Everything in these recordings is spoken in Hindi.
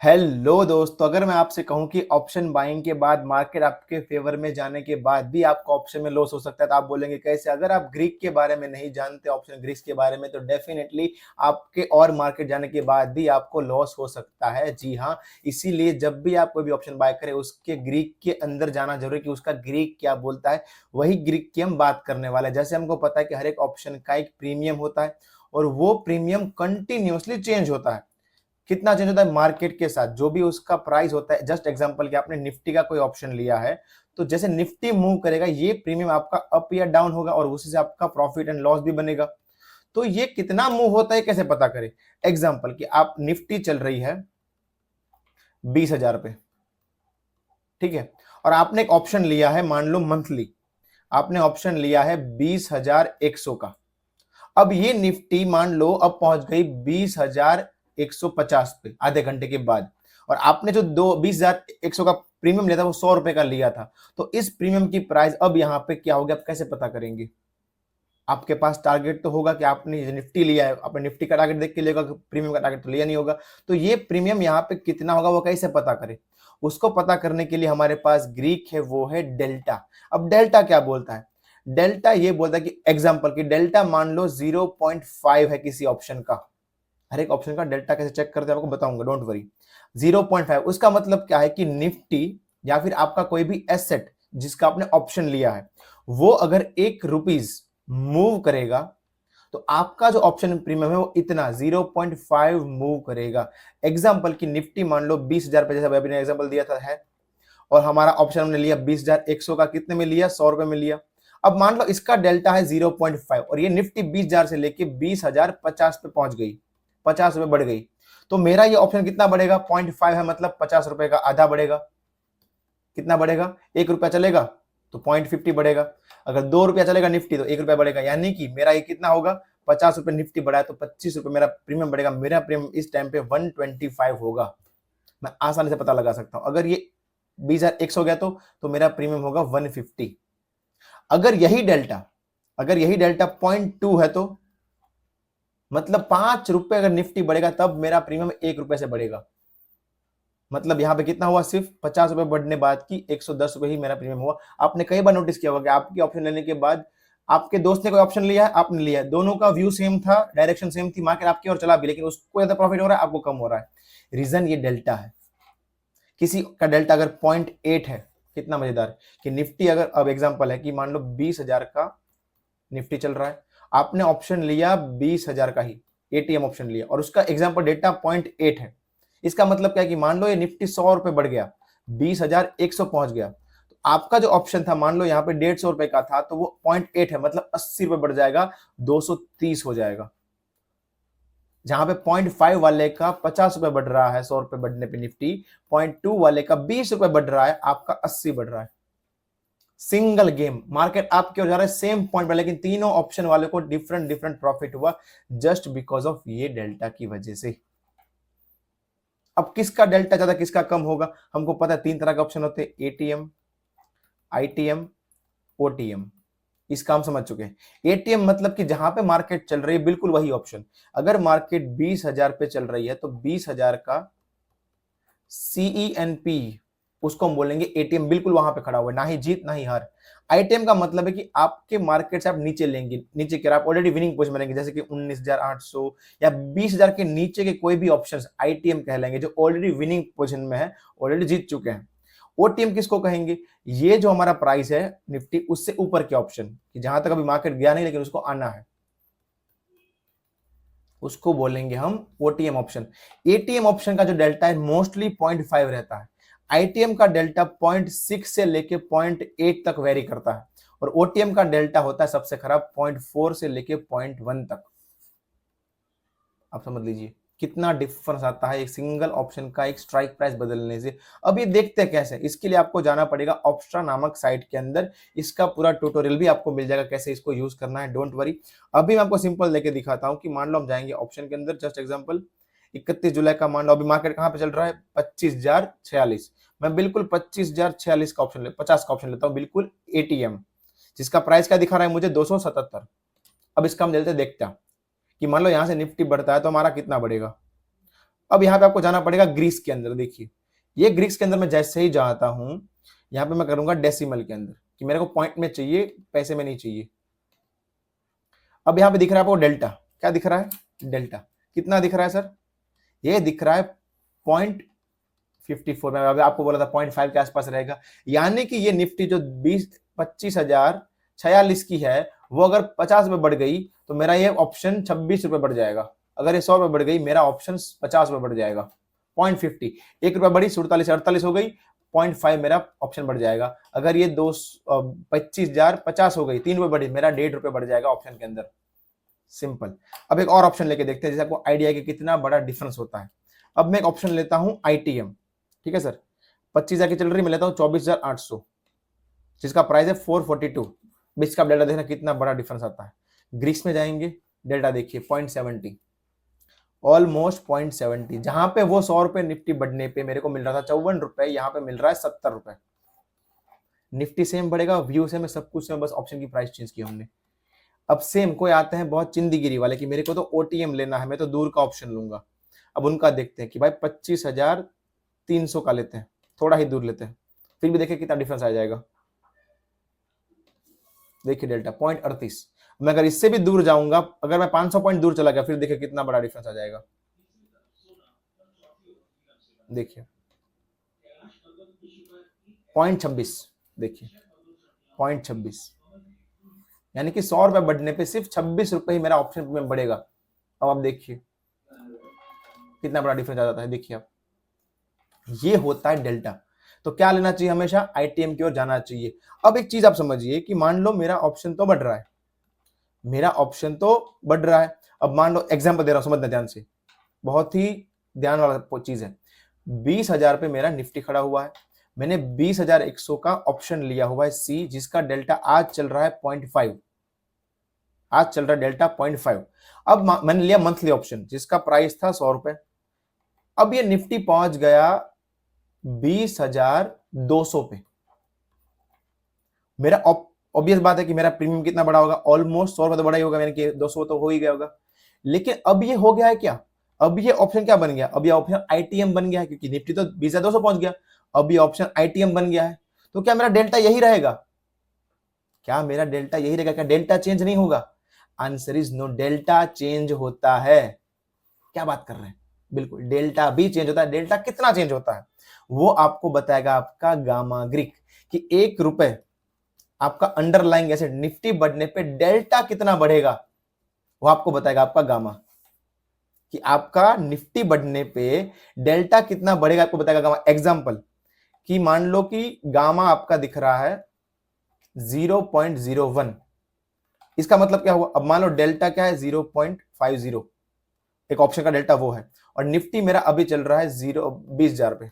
हेलो दोस्तों, अगर मैं आपसे कहूं कि ऑप्शन बाइंग के बाद मार्केट आपके फेवर में जाने के बाद भी आपका ऑप्शन में लॉस हो सकता है, तो आप बोलेंगे कैसे। अगर आप ग्रीक के बारे में नहीं जानते, ऑप्शन ग्रीक के बारे में, तो डेफिनेटली आपके और मार्केट जाने के बाद भी आपको लॉस हो सकता है। जी हाँ, इसीलिए जब भी आप कोई भी ऑप्शन बाय करें, उसके ग्रीक के अंदर जाना जरूरी कि उसका ग्रीक क्या बोलता है, वही ग्रीक की हम बात करने वाले हैं। जैसे हमको पता है कि हर एक ऑप्शन का एक प्रीमियम होता है और वो प्रीमियम कंटिन्यूअसली चेंज होता है। कितना चेंज होता है मार्केट के साथ, जो भी उसका प्राइस होता है। जस्ट एग्जांपल कि आपने निफ्टी का कोई ऑप्शन लिया है, तो जैसे निफ्टी मूव करेगा, ये प्रीमियम आपका अप या डाउन होगा और उसी से आपका प्रॉफिट एंड लॉस भी बनेगा। तो ये कितना मूव होता है कैसे पता करें। एग्जांपल कि आप निफ्टी चल रही है 20,000 पे, ठीक है, और आपने एक ऑप्शन लिया है, मान लो मंथली, आपने ऑप्शन लिया है 20,100 का। अब ये निफ्टी मान लो अब पहुंच गई 20,150 पे आधे घंटे के बाद, और आपने जो 20,100 का प्रीमियम लिया था वो 100 रुपए का लिया था। तो इस प्रीमियम की प्राइस अब यहां पे क्या होगी, आप कैसे पता करेंगे। आपके पास टारगेट तो होगा कि आपने निफ्टी लिया है, आपने निफ्टी का टारगेट देख के लिया, प्रीमियम का टारगेट तो लिया नहीं होगा। तो ये प्रीमियम यहाँ पे कितना होगा वो कैसे पता करें। उसको पता करने के लिए हमारे पास ग्रीक है, वो है डेल्टा। अब डेल्टा क्या बोलता है, डेल्टा ये बोलता है कि एग्जांपल कि डेल्टा मान लो 0.5 है किसी ऑप्शन का। हर एक ऑप्शन का डेल्टा कैसे चेक करते हैं आपको बताऊंगा, डोंट वरी। 0.5 उसका मतलब क्या है कि निफ्टी या फिर आपका कोई भी एसेट जिसका आपने ऑप्शन लिया है, वो अगर ₹1 मूव करेगा, तो आपका जो ऑप्शन प्रीमियम है वो इतना 0.5 मूव करेगा। एग्जांपल की निफ्टी मान लो 20,000 पे, जैसा अभी ने एग्जांपल दिया था है, और हमारा ऑप्शन हमने लिया 20,100 का, कितने में लिया, 100 रुपए में लिया। अब मान लो इसका डेल्टा है 0.5 और ये निफ्टी 20,000 से लेके 20,050 पे पहुंच गई, 50 रुपए बढ़ गई। तो मेरा ये ऑप्शन कितना बढ़ेगा, 0.5 है, मतलब 50 रुपए का आधा बढ़ेगा। कितना बढ़ेगा, ₹1 चलेगा तो 0.50 बढ़ेगा। अगर ₹2 चलेगा निफ्टी तो ₹1 बढ़ेगा, यानी कि मेरा ये कितना होगा, 50 रुपए निफ्टी बढ़ा है तो 25 रुपए मेरा प्रीमियम बढ़ेगा। मेरा प्रीमियम इस टाइम पे 125 होगा। मैं आसानी से पता लगा सकता हूं। अगर ये 20,100 गया तो मेरा प्रीमियम होगा 150। अगर यही डेल्टा, अगर यही डेल्टा 0.2 है, तो मतलब 5 रुपए अगर निफ्टी बढ़ेगा तब मेरा प्रीमियम ₹1 से बढ़ेगा। मतलब यहां पे कितना हुआ, सिर्फ 50 रुपए बढ़ने बाद की 110 रुपए ही मेरा प्रीमियम हुआ। आपने कई बार नोटिस किया होगा कि आपके ऑप्शन लेने के बाद आपके दोस्त ने कोई ऑप्शन लिया है, आपने लिया है, दोनों का व्यू सेम था, डायरेक्शन सेम थी, मार्केट आपकी ओर चला भी, लेकिन उसको ज्यादा प्रॉफिट हो रहा है, आपको कम हो रहा है। रीजन ये डेल्टा है। किसी का डेल्टा अगर 0.8 है, कितना मजेदार कि निफ्टी अगर, अब एग्जांपल है कि मान लो 20,000 का निफ्टी चल रहा है, आपने ऑप्शन लिया 20,000 का ही, एटीएम ऑप्शन लिया, और उसका एग्जांपल डेटा 0.8 है। इसका मतलब क्या है कि मान लो ये निफ्टी 100 रुपए बढ़ गया, 20,100 पहुंच गया, तो आपका जो ऑप्शन था मान लो यहाँ पे 150 रुपए का था, तो वो 0.8 है, मतलब 80 रुपए बढ़ जाएगा, 230 हो जाएगा। जहां पे 0.5 वाले का 50 रुपए बढ़ रहा है, 100 रुपए बढ़ने पे निफ्टी, 0.2 वाले का 20 रुपए बढ़ रहा है, आपका 80 बढ़ रहा है। सिंगल गेम, मार्केट आपके ओर जा रहा है सेम पॉइंट पर, लेकिन तीनों ऑप्शन वाले को डिफरेंट डिफरेंट प्रॉफिट हुआ, जस्ट बिकॉज ऑफ ये डेल्टा की वजह से। अब किसका डेल्टा ज्यादा किसका कम होगा, हमको पता है 3 तरह के ऑप्शन होते हैं, एटीएम, आईटीएम, ओटीएम। इसका हम समझ चुके हैं। एटीएम मतलब कि जहां पे मार्केट चल रही है बिल्कुल वही ऑप्शन। अगर मार्केट 20,000 पे चल रही है तो 20,000 का सीईएनपी, उसको हम बोलेंगे एटीएम, बिल्कुल वहां पे खड़ा हुआ है, ना ही जीत ना ही हार। आईटीएम का मतलब है कि आपके मार्केट से आप नीचे लेंगे, नीचे के आप ऑलरेडी विनिंग पोजीशन में लेंगे, जैसे कि 19,800 या 20,000 के नीचे के कोई भी ऑप्शंस आईटीएम कहलाएंगे, जो ऑलरेडी विनिंग पोजीशन में है, ऑलरेडी जीत चुके हैं। ओटीएम किसको कहेंगे, ये जो हमारा प्राइस है निफ्टी उससे ऊपर के ऑप्शन, कि जहां तक अभी मार्केट गया नहीं लेकिन उसको आना है, उसको बोलेंगे हम ओटीएम ऑप्शन। एटीएम ऑप्शन का जो डेल्टा है मोस्टली 0.5 रहता है। आईटीएम का डेल्टा 0.6 से लेके 0.8 तक वेरी करता है, और ओटीएम का डेल्टा होता है सबसे खराब 0.4 से लेके 0.1 तक। आप समझ लीजिए कितना डिफरेंस आता है एक सिंगल ऑप्शन का एक स्ट्राइक प्राइस बदलने से। अब ये देखते हैं कैसे, इसके लिए आपको जाना पड़ेगा ऑप्स्ट्रा नामक साइट के अंदर। इसका पूरा ट्यूटोरियल भी आपको मिल जाएगा कैसे इसको यूज करना है, डोंट वरी। अभी मैं आपको सिंपल लेके दिखाता हूं कि मान लो हम जाएंगे ऑप्शन के अंदर, जस्ट एग्जांपल 31 जुलाई का मान लो अभी मार्केट कहां पे चल रहा है, 25,046। मैं बिल्कुल 25,046 का ऑप्शन 50 का ऑप्शन लेता हूं, बिल्कुल एटीएम, जिसका प्राइस क्या दिखा रहा है मुझे, 277। अब इसका हम देखते हैं कि मान लो यहां से निफ्टी बढ़ता है तो हमारा कितना बढ़ेगा, अब यहाँ पे आपको जाना पड़ेगा ग्रीस के अंदर। देखिए ये ग्रीस के अंदर मैं जैसे ही जाता हूं, यहाँ पे मैं करूंगा डेसिमल के अंदर कि मेरे को पॉइंट में चाहिए, पैसे में नहीं चाहिए। अब यहाँ पे दिख रहा है आपको डेल्टा, क्या दिख रहा है? डेल्टा कितना दिख रहा है सर? ये दिख रहा है 0.54 में, अभी आपको बोला था 0.5 के आसपास रहेगा। यानी कि ये निफ्टी जो 25,046 की है, वो अगर 50 रुपए बढ़ गई तो मेरा ये ऑप्शन 26 रुपए बढ़ जाएगा। अगर ये 100 रुपए बढ़ गई, मेरा ऑप्शन 50 रुपए बढ़ जाएगा। 0.50 1 रुपया बढ़ी, 47 से 48 हो गई, 0.5 मेरा ऑप्शन बढ़ जाएगा। अगर ये 25,050 हो गई, 3 रुपए बढ़ी, मेरा 1.5 रुपए बढ़ जाएगा ऑप्शन के अंदर। सिंपल। अब एक और ऑप्शन लेके देखते हैं, जैसे आपको आइडिया है कि कितना बड़ा डिफरेंस होता है। अब मैं एक ऑप्शन लेता हूं ITM, ठीक है सर, 25,000 की चल रही, मैं लेता हूं 24,800, जिसका प्राइस है 442। बीच का डेल्टा देखना कितना बड़ा डिफरेंस आता है। ग्रीस में जाएंगे, डेल्टा देखिए 0.70, ऑलमोस्ट 0.70। जहां पे वो 100 रुपए निफ्टी बढ़ने पे मेरे को मिल रहा था 54 रुपए, यहां पे मिल रहा है 70 रुपए। निफ्टी सेम बढ़ेगा, व्यू सेम है, सब कुछ सेम, बस ऑप्शन की प्राइस चेंज की हमने। अब सेम कोई आते हैं बहुत चिंदीगिरी वाले कि मेरे को तो OTM लेना है, मैं तो दूर का ऑप्शन लूंगा। अब उनका देखते हैं कि भाई 25,300 का लेते हैं, थोड़ा ही दूर लेते हैं, फिर भी देखिए कितना डिफरेंस आ जाएगा। देखिए डेल्टा 0.38, मैं अगर इससे भी दूर जाऊंगा, अगर मैं 500 पॉइंट दूर चला गया, फिर देखिए कितना बड़ा डिफरेंस आ जाएगा। देखिए 0.26, देखिए 0.26, यानी कि 100 रुपए बढ़ने पे सिर्फ 26 रुपए ही मेरा ऑप्शन में बढ़ेगा। अब आप देखिए कितना बड़ा डिफरेंस आ जाता है। देखिए आप, ये होता है डेल्टा। तो क्या लेना चाहिए? हमेशा ITM की ओर जाना चाहिए। अब एक चीज आप समझिए कि मान लो मेरा ऑप्शन तो बढ़ रहा है, मेरा ऑप्शन तो बढ़ रहा है। अब मान लो एग्जांपल दे रहा हूं, समझना ध्यान से, बहुत ही ध्यान वाला चीज है। 20,000 पे मेरा निफ्टी खड़ा हुआ है, मैंने 20,100 का ऑप्शन लिया हुआ है C, जिसका डेल्टा आज चल रहा है 0.5, आज चल रहा है डेल्टा 0.5। अब मैंने लिया मंथली ऑप्शन जिसका प्राइस था 100 रुपए। अब ये निफ्टी पहुंच गया 20,200 पे। मेरा ऑब्वियस बात है कि मेरा प्रीमियम कितना बड़ा होगा? ऑलमोस्ट 100 रुपए तो बड़ा ही होगा, मैंने कि 200 तो हो ही गया होगा। लेकिन अब ये हो गया है क्या? अब ये ऑप्शन क्या बन गया? अब ये ऑप्शन ITM बन गया है, क्योंकि निफ्टी तो 20,200 पहुंच गया। अब ये ऑप्शन ITM बन गया है, तो क्या मेरा डेल्टा यही रहेगा? क्या मेरा डेल्टा यही रहेगा? क्या डेल्टा चेंज नहीं होगा? Answer is no, delta change होता है। क्या बात कर रहे हैं? बिल्कुल, डेल्टा भी चेंज होता है। डेल्टा कितना चेंज होता है वो आपको बताएगा आपका गामा ग्रीक, कि 1 रुपए आपका अंडरलाइंग एसेट निफ्टी बढ़ने पे डेल्टा कितना बढ़ेगा, वो आपको बताएगा आपका गामा, कि आपका निफ्टी बढ़ने पे डेल्टा कितना बढ़ेगा, आपको बताएगा गामा। एग्जांपल कि मान लो कि गामा आपका दिख रहा है 0.01, इसका मतलब क्या हुआ? अब मान लो डेल्टा क्या है? 0.50, एक ऑप्शन का डेल्टा वो है, और निफ्टी मेरा अभी चल रहा है 20,000 पे।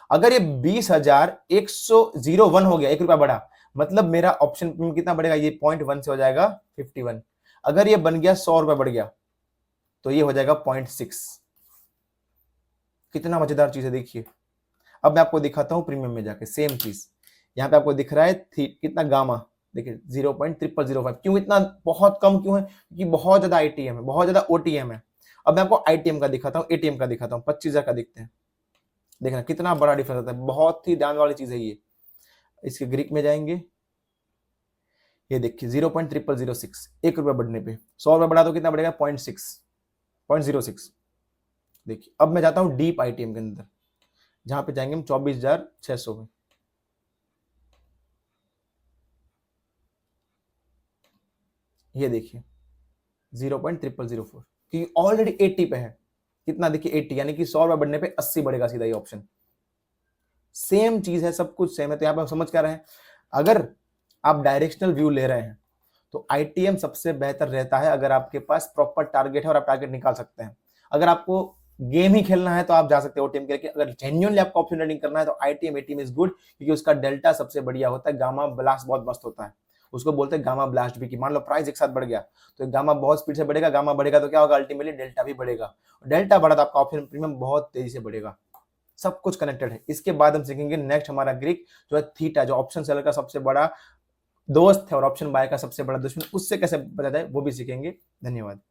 अगर ये 20,101 हो गया, 1 रुपया बढ़ा, मतलब मेरा ऑप्शन कितना बढ़ेगा? ये 0.1 से हो जाएगा 51। अगर ये बन गया 100 रुपया बढ़ गया, तो ये हो जाएगा 0.6। कितना मजेदार चीज है, देखिए। अब मैं आपको दिखाता हूं प्रीमियम में जाके, सेम चीज यहां पे आपको दिख रहा है कितना गामा, देखिए 0.0005। क्यों इतना बहुत कम क्यों है? क्योंकि बहुत ज्यादा ITM है, बहुत ज्यादा OTM है। अब मैं आपको ITM का दिखाता हूँ, ATM का दिखाता हूँ, 25,000 का दिखते हैं। देखना कितना बड़ा डिफरेंस आता है, बहुत ही ध्यान वाली चीज है ये। इसके ग्रीक में जाएंगे, ये देखिए 0.0006, 1 रुपया बढ़ने पे 100 रुपया बढ़ा तो कितना बढ़ेगा? 0.06। देखिए अब मैं जाता हूं डीप ITM के अंदर, जहां पे जाएंगे हम 24,600 में। ये देखिए 0.0004, क्योंकि ऑलरेडी 80 पे है। कितना? देखिए 80, यानी कि 100 रुपया बढ़ने पे 80 बढ़ेगा सीधा ये ऑप्शन। सेम चीज है, सब कुछ सेम है। तो यहां पे हम समझ क्या रहे हैं, अगर आप डायरेक्शनल व्यू ले रहे हैं तो ITM सबसे बेहतर रहता है, अगर आपके पास प्रॉपर टारगेट है और आप टारगेट निकाल सकते हैं। अगर आपको गेम ही खेलना है तो आप जा सकते हैं OTM के, लेकिन अगर जेन्युइनली आपको ऑप्शन ट्रेडिंग करना है तो ATM इज गुड, क्योंकि उसका डेल्टा सबसे बढ़िया होता है। गामा ब्लास्ट बहुत मस्त होता है, उसको बोलते हैं गामा ब्लास्ट भी। कि मान लो प्राइस एक साथ बढ़ गया तो गामा बहुत स्पीड से बढ़ेगा, गामा बढ़ेगा तो क्या होगा? अल्टीमेटली डेल्टा भी बढ़ेगा। डेल्टा बढ़ा तो आपका ऑप्शन प्रीमियम बहुत तेजी से बढ़ेगा। सब कुछ कनेक्टेड है। इसके बाद हम सीखेंगे नेक्स्ट हमारा ग्रीक, जो है थीटा, जो ऑप्शन सेलर का सबसे बड़ा दोस्त है और ऑप्शन बाय का सबसे बड़ा दुश्मन, उससे कैसे बचा जाए वो भी सीखेंगे। धन्यवाद।